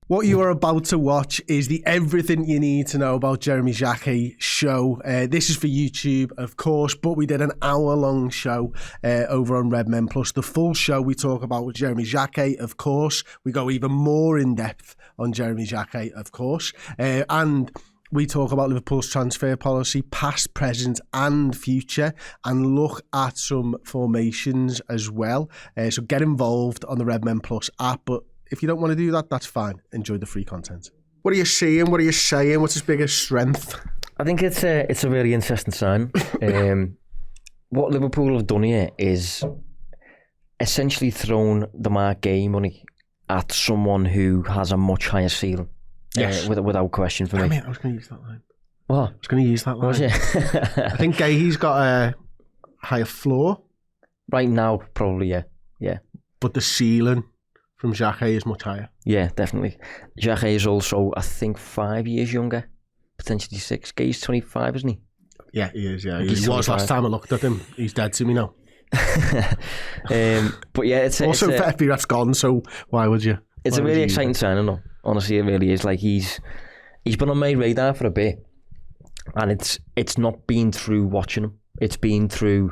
What you are about to watch is the everything you need to know about Jeremy Jacquet show. This is for YouTube, of course, but we did an hour-long show over on Redmen. Plus the full show we talk about with Jeremy Jacquet, of course. We go even more in-depth on Jeremy Jacquet, of course. And we talk about Liverpool's transfer policy, past, present and future, and look at some formations as well. So get involved on the Redmen Plus app, but if you don't want to do that, that's fine. Enjoy the free content. What are you seeing? What are you saying? What's his biggest strength? I think it's a really interesting sign. What Liverpool have done here is essentially thrown the mark game money at someone who has a much higher ceiling. Yes. Without question for me. Mate, I was going to use that line. What? I was going to use that line. Was you? I think Gahey's got a higher floor. Right now, probably, yeah. But the ceiling from Jacquet is much higher. Yeah, definitely. Jacquet is also, I think, 5 years younger. Potentially 6. Gahey's 25, isn't he? Yeah, he is, yeah. He He's was 25. last time I looked at him. He's dead to me now. But yeah, it's also, Fetbiref's gone, so why would you? It's a really exciting signing, though. Honestly, it really is. Like, he's been on my radar for a bit, and it's not been through watching him. It's been through,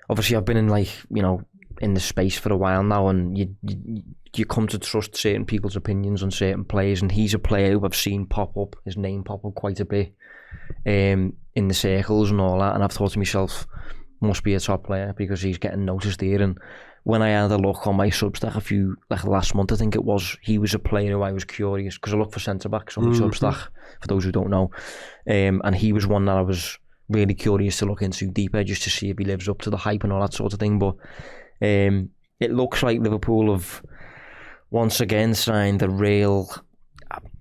obviously I've been in, like, you know, in the space for a while now, and you come to trust certain people's opinions on certain players, and he's a player who I've seen his name pop up quite a bit in the circles and all that, and I've thought to myself, must be a top player because he's getting noticed here. And when I had a look on my Substack last month, I think it was, he was a player who I was curious, because I look for centre-backs on my Substack, for those who don't know, and he was one that I was really curious to look into deeper, just to see if he lives up to the hype and all that sort of thing. But it looks like Liverpool have once again signed a real,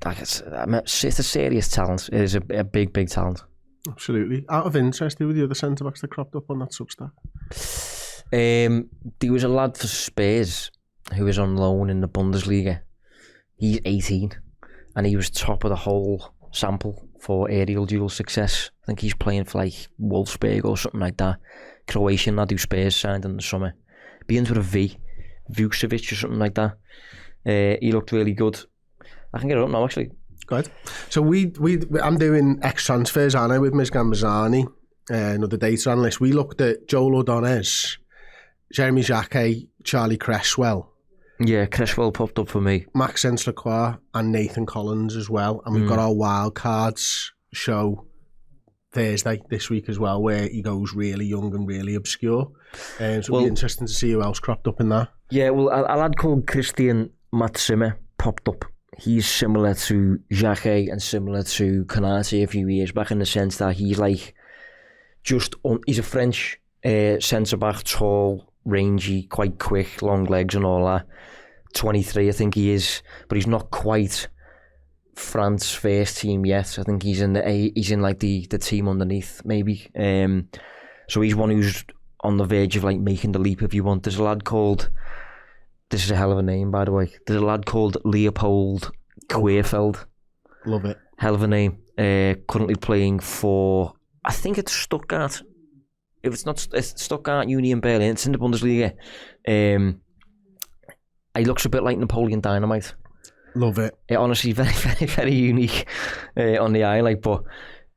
it's a serious talent. It is a big talent. Absolutely. Out of interest, who were the other centre-backs that cropped up on that Substack? There was a lad for Spurs who was on loan in the Bundesliga. He's 18 and he was top of the whole sample for aerial duel success. I think he's playing for like Wolfsburg or something like that. Croatian lad who Spurs signed in the summer. Begins with a V, Vucevic or something like that. He looked really good. I can get it up now, actually. Go ahead. So I'm doing ex-transfers, aren't I, with Ms. Gambazani, another data analyst. We looked at Joel O'Donnell, Jeremy Jacquet, Charlie Cresswell. Yeah, Cresswell popped up for me. Maxence Lacroix and Nathan Collins as well. And we've got our wild cards show Thursday this week as well, where he goes really young and really obscure. So it'll be interesting to see who else cropped up in that. Yeah, well, a lad called Christian Matsime popped up. He's similar to Jacquet and similar to Konate a few years back, in the sense that he's like he's a French centre-back, tall, rangy, quite quick, long legs and all that. 23, I think he is, but he's not quite France first team yet. I think he's in like the team underneath, maybe. So he's one who's on the verge of like making the leap, if you want. There's a lad called, this is a hell of a name, by the way. There's a lad called Leopold Queerfeld. Love it. Hell of a name. Currently playing for, I think it's Stuttgart. If it's not, it's Stuttgart, Union Berlin. It's in the Bundesliga. He looks a bit like Napoleon Dynamite. Love it. Honestly, very, very, very unique on the eye. Like, but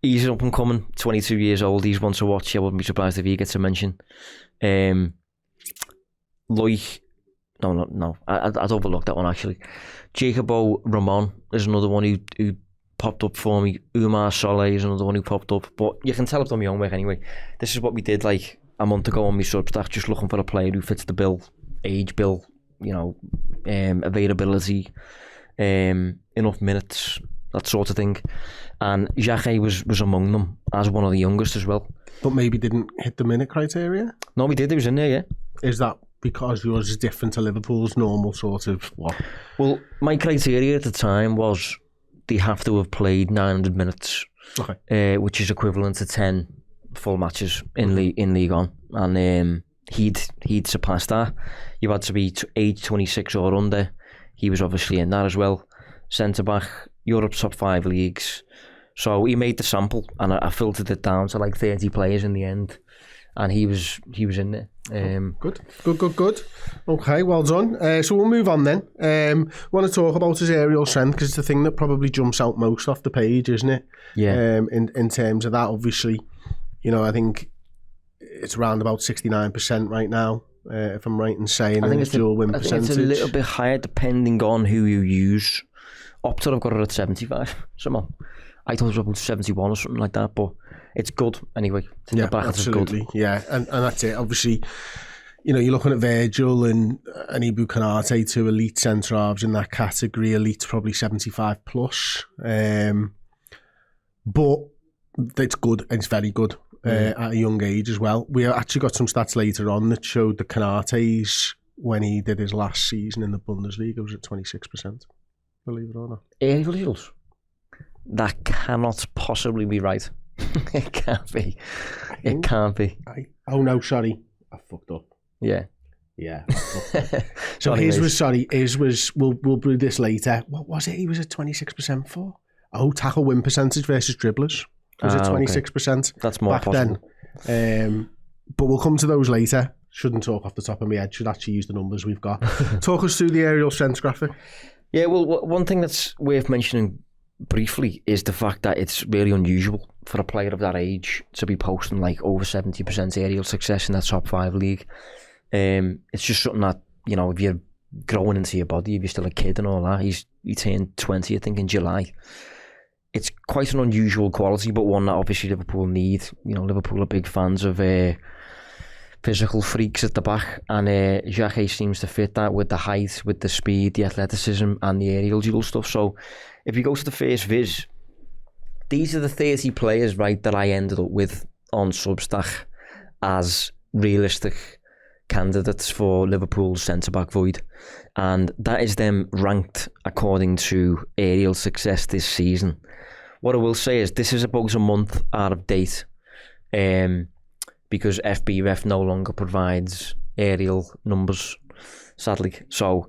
he's up and coming, 22 years old. He's one to watch. I wouldn't be surprised if he gets a mention. No. I'd overlooked that one, actually. Jacobo Ramon is another one who popped up for me. Umar Soleh is another one who popped up. But you can tell I've done my own work anyway. This is what we did like a month ago on my Substack, just looking for a player who fits the bill, age bill, you know, availability, enough minutes, that sort of thing. And Jacquet was among them as one of the youngest as well. But maybe didn't hit the minute criteria? No, he did. He was in there, yeah. Is that because yours is different to Liverpool's normal sort of what? Well, my criteria at the time was they have to have played 900 minutes, okay, which is equivalent to 10 full matches in League On, and he'd surpassed that. You had to be age 26 or under. He was obviously in that as well. Centre back, Europe's top 5 leagues. So he made the sample, and I filtered it down to like 30 players in the end. and he was in there. Good. Okay, well done. So we'll move on then. Want to talk about his aerial strength, because it's the thing that probably jumps out most off the page, isn't it? Yeah. In terms of that, obviously, I think it's around about 69% right now, if I'm right in saying. I think it's dual win percentage. percentage. It's a little bit higher depending on who you use. Opta, I've got it at 75 somehow. I thought it was about 71 or something like that, but it's good anyway. It's in the back, absolutely. It's good. Yeah, and that's it. Obviously, you're looking at Virgil and Ibu Konate, two elite centre halves in that category. Elite probably 75 plus, but it's good. It's very good at a young age as well. We actually got some stats later on that showed the Konates when he did his last season in the Bundesliga was at 26%. Believe it or not. Aerial duels. That cannot possibly be right. It can't be. It can't be. Oh no, sorry. I fucked up. Yeah. Yeah. So his was, we'll do this later. What was it he was at 26% for? Oh, tackle win percentage versus dribblers. Was it 26%? Okay. That's more back possible. Then. But we'll come to those later. Shouldn't talk off the top of my head. Should actually use the numbers we've got. Talk us through the aerial strength graphic. Yeah, well, one thing that's worth mentioning briefly is the fact that it's really unusual for a player of that age to be posting like over 70% aerial success in that top 5 league. It's just something that, if you're growing into your body, if you're still a kid and all that, he turned 20, I think, in July. It's quite an unusual quality, but one that obviously Liverpool need. Liverpool are big fans of physical freaks at the back, and Jacquet seems to fit that with the height, with the speed, the athleticism, and the aerial duel stuff. So if you go to the first viz, these are the 30 players, right, that I ended up with on Substack as realistic candidates for Liverpool's centre-back void. And that is them ranked according to aerial success this season. What I will say is this is about a month out of date, because FBref no longer provides aerial numbers, sadly. So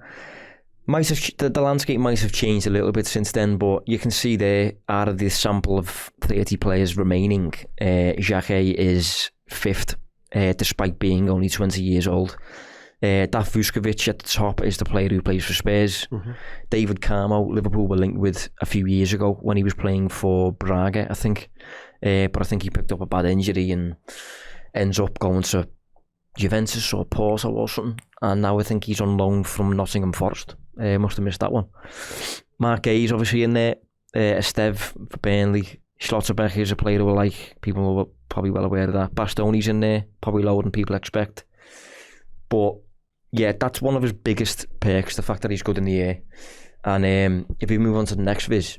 the landscape might have changed a little bit since then, but you can see there, out of this sample of 30 players remaining, Jacquet is 5th, despite being only 20 years old. Daf Vuskovic at the top is the player who plays for Spurs. Mm-hmm. David Carmo, Liverpool were linked with a few years ago when he was playing for Braga, I think. But I think he picked up a bad injury and ends up going to Juventus or Porto or something. And now I think he's on loan from Nottingham Forest. Must have missed that one. Mark Gay's obviously in there. Esteve for Burnley. Schlotterbeck is a player who are people are probably well aware of that. Bastoni's in there, probably lower than people expect. But yeah, that's one of his biggest perks, the fact that he's good in the air. And if we move on to the next viz,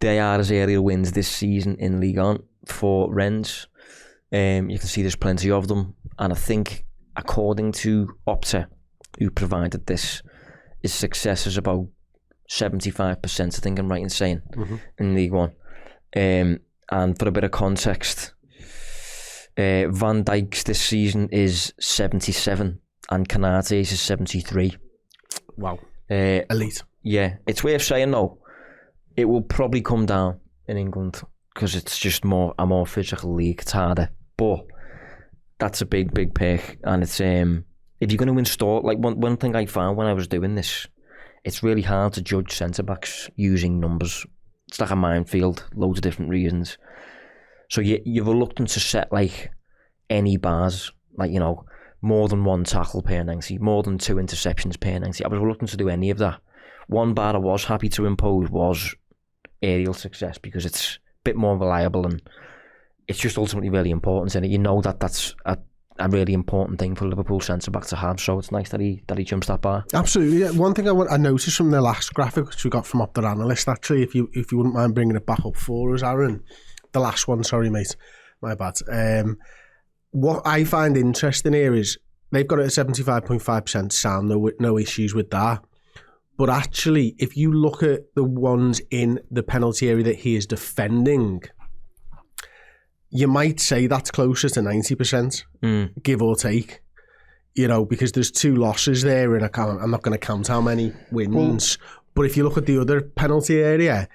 they are his aerial wins this season in Ligue 1 for Rennes. You can see there's plenty of them. And I think, according to Opta, who provided this, his success is about 75%, I think I'm right in saying, in League 1. And for a bit of context, Van Dijk's this season is 77 and Konate's is 73. Wow. Elite. Yeah, it's worth saying though, it will probably come down in England because it's just a more physical league. It's harder, but that's a big perk. And it's if you're going to install, like one thing I found when I was doing this, it's really hard to judge centre backs using numbers. It's like a minefield, loads of different reasons. So you're reluctant to set like any bars, like, more than 1 tackle per 90, more than 2 interceptions per 90. I was reluctant to do any of that. One bar I was happy to impose was aerial success because it's a bit more reliable and it's just ultimately really important. And that's a really important thing for Liverpool centre back to have. So it's nice that he jumps that bar. Absolutely. Yeah. One thing I noticed from the last graphic which we got from Opta Analyst, actually, if you wouldn't mind bringing it back up for us, Aaron. The last one, sorry mate, my bad. What I find interesting here is they've got it at 75.5% sound, no issues with that. But actually, if you look at the ones in the penalty area that he is defending, you might say that's closer to 90%, give or take. Because there's 2 losses there, and I'm not going to count how many wins. But if you look at the other penalty area,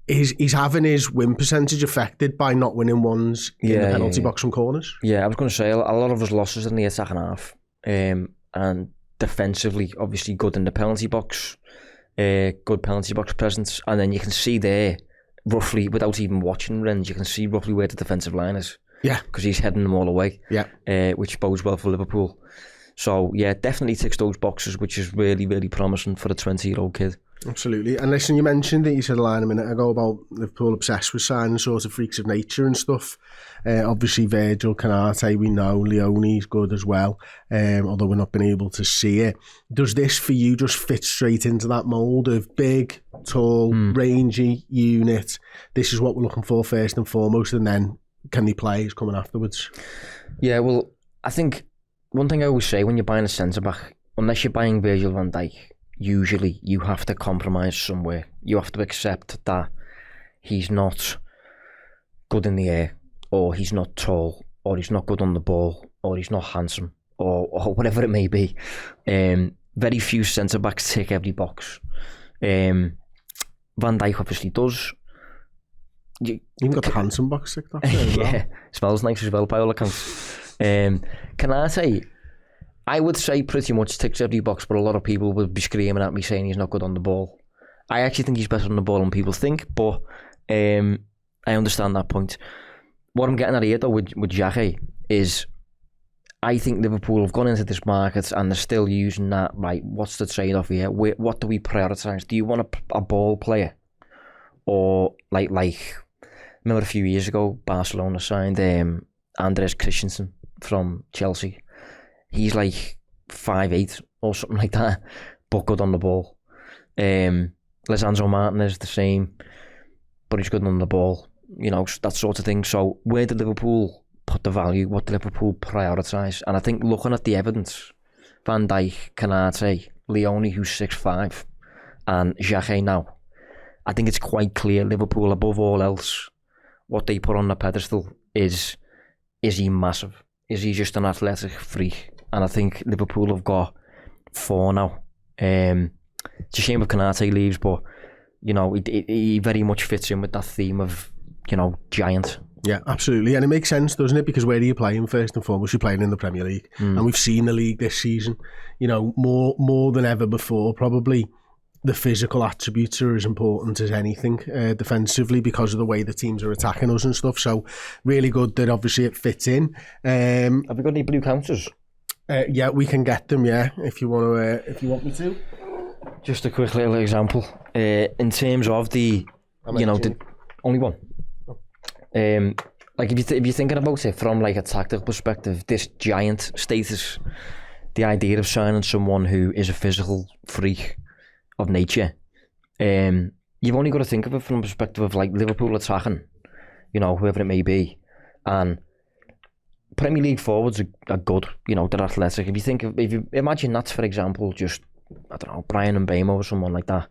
he's having his win percentage affected by not winning ones in the penalty box from corners. Yeah, I was going to say, a lot of his losses in the second half. And defensively, obviously good in the penalty box. Good penalty box presence. And then you can see there, roughly, without even watching Rennes, you can see roughly where the defensive line is. Yeah. Because he's heading them all away. Yeah. Which bodes well for Liverpool. So, yeah, definitely ticks those boxes, which is really, really promising for a 20-year-old kid. Absolutely. And listen, you mentioned that you said a line a minute ago about Liverpool obsessed with signing sort of freaks of nature and stuff. Obviously, Virgil, Canate, we know. Leone's good as well, although we've not been able to see it. Does this, for you, just fit straight into that mould of big, tall, rangy unit? This is what we're looking for first and foremost, and then can they play is coming afterwards? Yeah, well, I think one thing I always say when you're buying a centre-back, unless you're buying Virgil van Dijk, usually you have to compromise somewhere. You have to accept that he's not good in the air, or he's not tall, or he's not good on the ball, or he's not handsome, or whatever it may be. Very few centre-backs tick every box. Van Dijk obviously does. You've got the handsome box ticked off there as well. Yeah, smells nice as well by all accounts. Can I say, I would say pretty much ticks every box, but a lot of people would be screaming at me saying he's not good on the ball. I actually think he's better on the ball than people think, but I understand that point. What I'm getting at here though with Jacquet is, I think Liverpool have gone into this market and they're still using that, right, what's the trade-off here? What do we prioritise? Do you want a ball player? Or like remember a few years ago, Barcelona signed Andres Christensen from Chelsea. He's like 5'8" or something like that, but good on the ball. Lisandro Martinez the same, but he's good on the ball. You know, that sort of thing. So where did Liverpool put the value? What did Liverpool prioritise? And I think looking at the evidence, Van Dijk, Canate, Leone, who's 6'5", and Jacquet now, I think it's quite clear Liverpool, above all else, what they put on the pedestal is he massive? Is he just an athletic freak? And I think Liverpool have got 4 now. It's a shame if Canate leaves, but you know, he very much fits in with that theme of, you know, giant. Yeah, absolutely. And it makes sense, doesn't it? Because where are you playing first and foremost? You're playing in the Premier League. And we've seen the league this season, you know, more than ever before, probably. The physical attributes are as important as anything defensively, because of the way the teams are attacking us and stuff. So really good that obviously it fits in. Have we got any blue counters? Yeah, we can get them. Yeah, if you want me to. Just a quick little example. In terms of the only one. Like if you're thinking about it from like a tactical perspective, this giant status, the idea of signing someone who is a physical freak of nature, you've only got to think of it from the perspective of like Liverpool attacking, you know, whoever it may be, and Premier League forwards are good, you know, they're athletic. If you imagine that's, for example, just, I don't know, Brian Mbeumo or someone like that,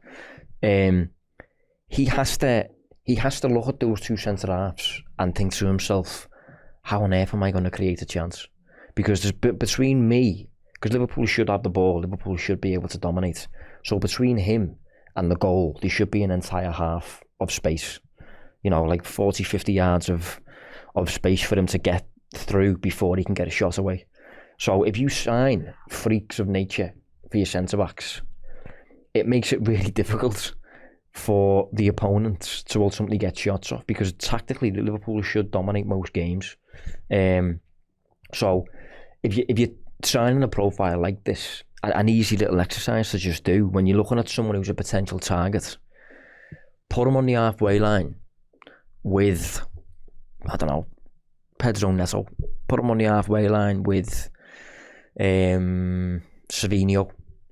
he has to look at those two centre halves and think to himself, how on earth am I going to create a chance? Because there's between me, because Liverpool should have the ball, Liverpool should be able to dominate. So between him and the goal, there should be an entire half of space. You know, like 40, 50 yards of space for him to get through before he can get a shot away. So if you sign freaks of nature for your centre-backs, it makes it really difficult for the opponents to ultimately get shots off, because tactically Liverpool should dominate most games. So if you're signing a profile like this, an easy little exercise to just do when you're looking at someone who's a potential target, put him on the halfway line with, I don't know, Pedro Neto. Put him on the halfway line with Savinho,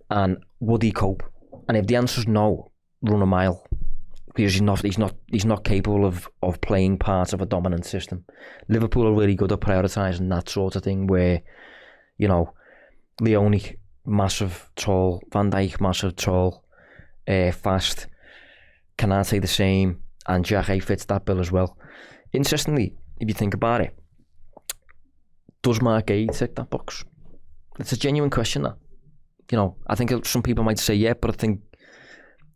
and would he cope? And if the answer's no, run a mile, because he's not capable of playing part of a dominant system. Liverpool are really good at prioritising that sort of thing, where, you know, Leone, massive, tall, Van Dijk, massive, tall, fast, Canate the same, and Jacquet fits that bill as well. Interestingly, if you think about it, does Mark Gay tick that box? It's a genuine question, that. You know, I think some people might say yeah, but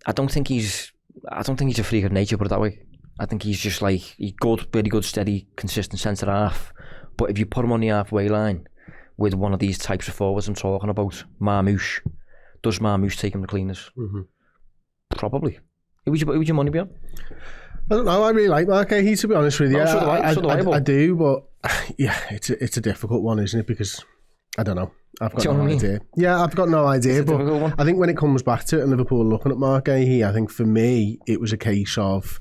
I don't think he's I don't think he's a freak of nature, put it that way. I think he's just like, he's good, very good, steady, consistent centre half. But if you put him on the halfway line with one of these types of forwards I'm talking about, Marmoush, does Marmoush take him to cleaners? Mm-hmm. Probably. Who would your money be on? I don't know. I really like Mark Gahey, to be honest with you. So do I do, but yeah, it's a difficult one, isn't it? Because I don't know. I've got no idea. Yeah, I've got no idea. But I think when it comes back to it, and Liverpool looking at Mark Gahey, I think for me it was a case of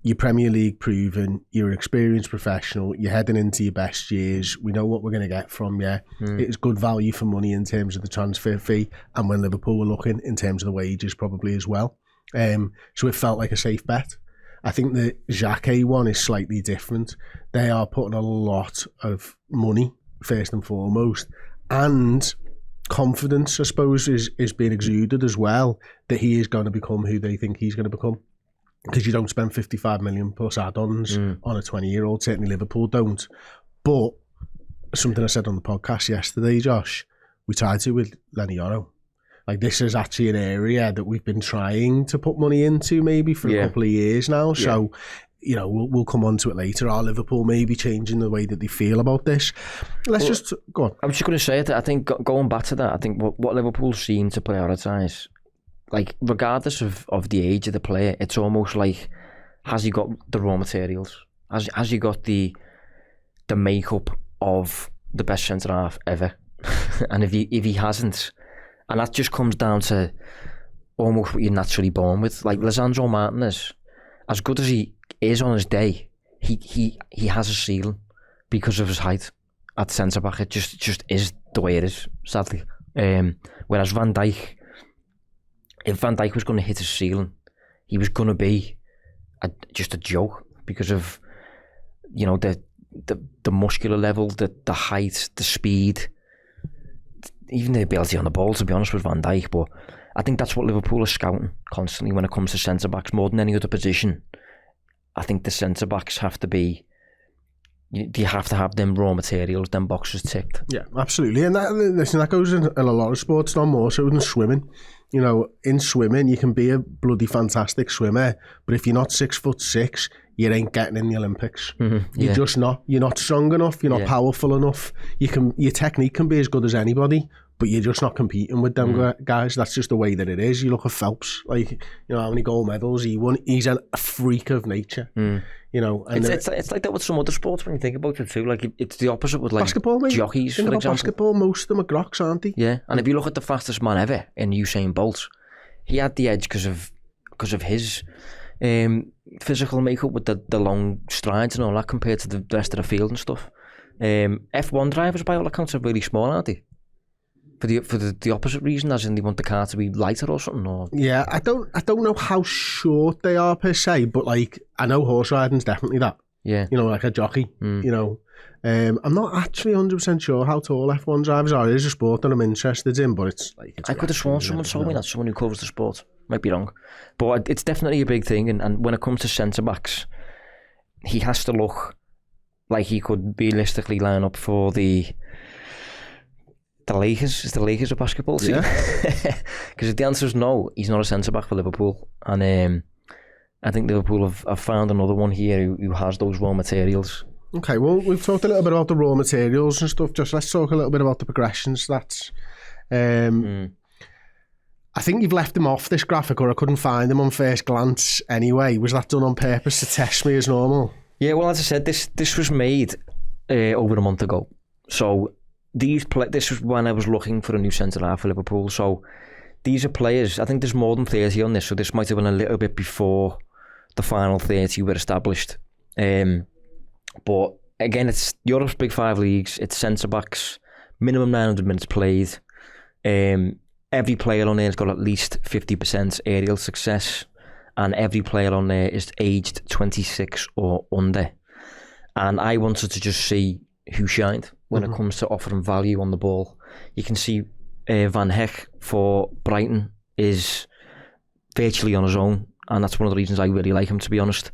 you're Premier League proven, you're an experienced professional, you're heading into your best years, we know what we're going to get from you. It's good value for money in terms of the transfer fee, and when Liverpool were looking in terms of the wages probably as well. So it felt like a safe bet. I think the Jacquet one is slightly different. They are putting a lot of money, first and foremost, and confidence, I suppose, is being exuded as well, that he is going to become who they think he's going to become. Because you don't spend 55 million plus add-ons on a 20-year-old. Certainly Liverpool don't. But something I said on the podcast yesterday, Josh, we tried to with Lenny Yoro. Like, this is actually an area that we've been trying to put money into maybe for a couple of years now. Yeah. So, you know, we'll come on to it later. Are Liverpool maybe changing the way that they feel about this? Just go on. I was just going to say that I think going back to that, I think what Liverpool seem to prioritise, like, regardless of the age of the player, it's almost like, has he got the raw materials? Has he got the makeup of the best centre half ever? And if he hasn't, and that just comes down to almost what you're naturally born with. Like Lisandro Martinez, as good as he is on his day, he has a ceiling because of his height at centre back. It just is the way it is, sadly. Whereas Van Dijk, if Van Dijk was going to hit his ceiling, he was going to be just a joke because of, you know, the muscular level, the height, the speed, even the ability on the ball, to be honest, with Van Dijk. But I think that's what Liverpool are scouting constantly when it comes to centre-backs, more than any other position. I think the centre-backs have to be, you have to have them raw materials, them boxes ticked. Yeah, absolutely. And that goes in a lot of sports, not more so than swimming. You know, in swimming, you can be a bloody fantastic swimmer, but if you're not 6'6", you ain't getting in the Olympics. Mm-hmm. You're just not. You're not strong enough. You're not powerful enough. Your technique can be as good as anybody, but you're just not competing with them guys. That's just the way that it is. You look at Phelps, like, you know, how many gold medals he won. He's a freak of nature. You know, and it's like that with some other sports when you think about it too. Like, it's the opposite with, like, basketball, mate. Jockeys, for example. Basketball, most of them are groks, aren't they? Yeah, and if you look at the fastest man ever in Usain Bolt, he had the edge because of his physical makeup with the long strides and all that compared to the rest of the field and stuff. F1 drivers, by all accounts, are really small, aren't they? For the opposite reason, as in they want the car to be lighter or something. Or yeah, I don't know how short they are per se, but like, I know horse riding's definitely that. Yeah, you know, like a jockey. You know, I'm not actually 100% sure how tall F1 drivers are. It is a sport that I'm interested in, but it's like, I could have sworn someone told me that, someone who covers the sport. Might be wrong, but it's definitely a big thing. And when it comes to centre backs, he has to look like he could realistically line up for the Lakers. Is the Lakers a basketball team? Because if the answer is no, he's not a centre back for Liverpool. And I think Liverpool have found another one here who has those raw materials. Okay, well, we've talked a little bit about the raw materials and stuff. Just let's talk a little bit about the progression stats. I think you've left them off this graphic, or I couldn't find them on first glance anyway. Was that done on purpose to test me as normal? Yeah, well, as I said, this was made over a month ago. So this was when I was looking for a new centre-half for Liverpool. So these are players, I think there's more than 30 on this, so this might have been a little bit before the final 30 were established. But again, it's Europe's big five leagues, it's centre-backs, minimum 900 minutes played. Every player on there has got at least 50% aerial success, and every player on there is aged 26 or under. And I wanted to just see who shined when it comes to offering value on the ball. You can see Van Heck for Brighton is virtually on his own, and that's one of the reasons I really like him, to be honest.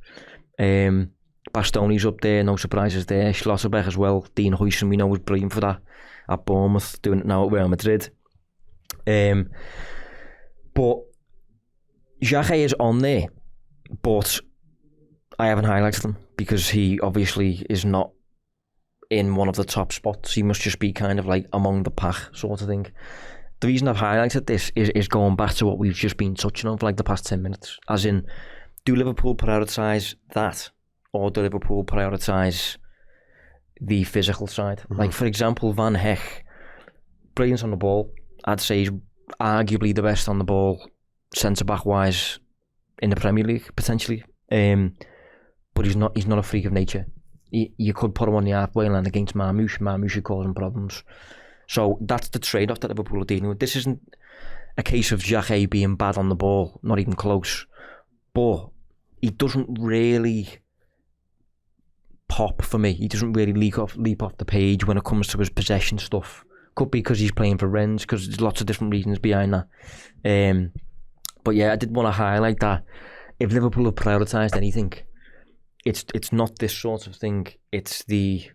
Bastoni's up there, no surprises there. Schlotterbeck as well. Dean Huijsen, we know, was brilliant for that at Bournemouth, doing it now at Real Madrid. But Jacquet is on there, but I haven't highlighted him because he obviously is not in one of the top spots. He must just be kind of like among the pack sort of thing. The reason I've highlighted this is going back to what we've just been touching on for like the past 10 minutes. As in, do Liverpool prioritise that, or do Liverpool prioritise the physical side? Mm-hmm. Like, for example, Van Heck, brilliant on the ball. I'd say he's arguably the best on the ball, centre-back wise, in the Premier League, potentially. But he's not a freak of nature. You could put him on the halfway line against Marmoush. Marmoush is causing problems. So that's the trade-off that Liverpool are dealing with. This isn't a case of Jacquet being bad on the ball, not even close. But he doesn't really pop for me. He doesn't really leap off the page when it comes to his possession stuff. Could be because he's playing for Rennes, because there's lots of different reasons behind that. But yeah, I did want to highlight that if Liverpool have prioritised anything, it's not this sort of thing. It's the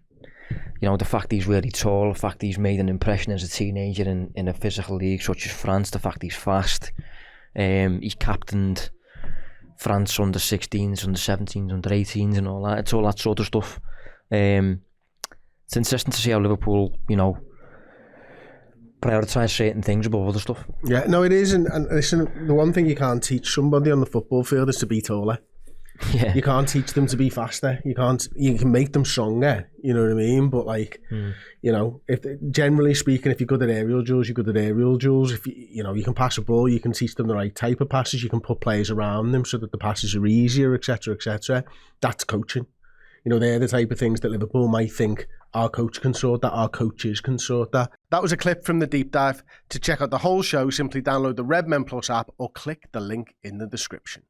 fact he's really tall, the fact he's made an impression as a teenager in a physical league such as France, the fact he's fast. He's captained France under 16s, under 17s, under 18s and all that. It's all that sort of stuff. It's interesting to see how Liverpool, prioritise certain things above other stuff. Yeah, no, it is. And listen, the one thing you can't teach somebody on the football field is to be taller. Yeah. You can't teach them to be faster. You can make them stronger, you know what I mean? But if generally speaking, if you're good at aerial duels, you're good at aerial duels. If you can pass a ball, you can teach them the right type of passes. You can put players around them so that the passes are easier, etc., etc. That's coaching. They're the type of things that Liverpool might think our coach can sort that, our coaches can sort that. That was a clip from the deep dive. To check out the whole show, simply download the Redmen Plus app or click the link in the description.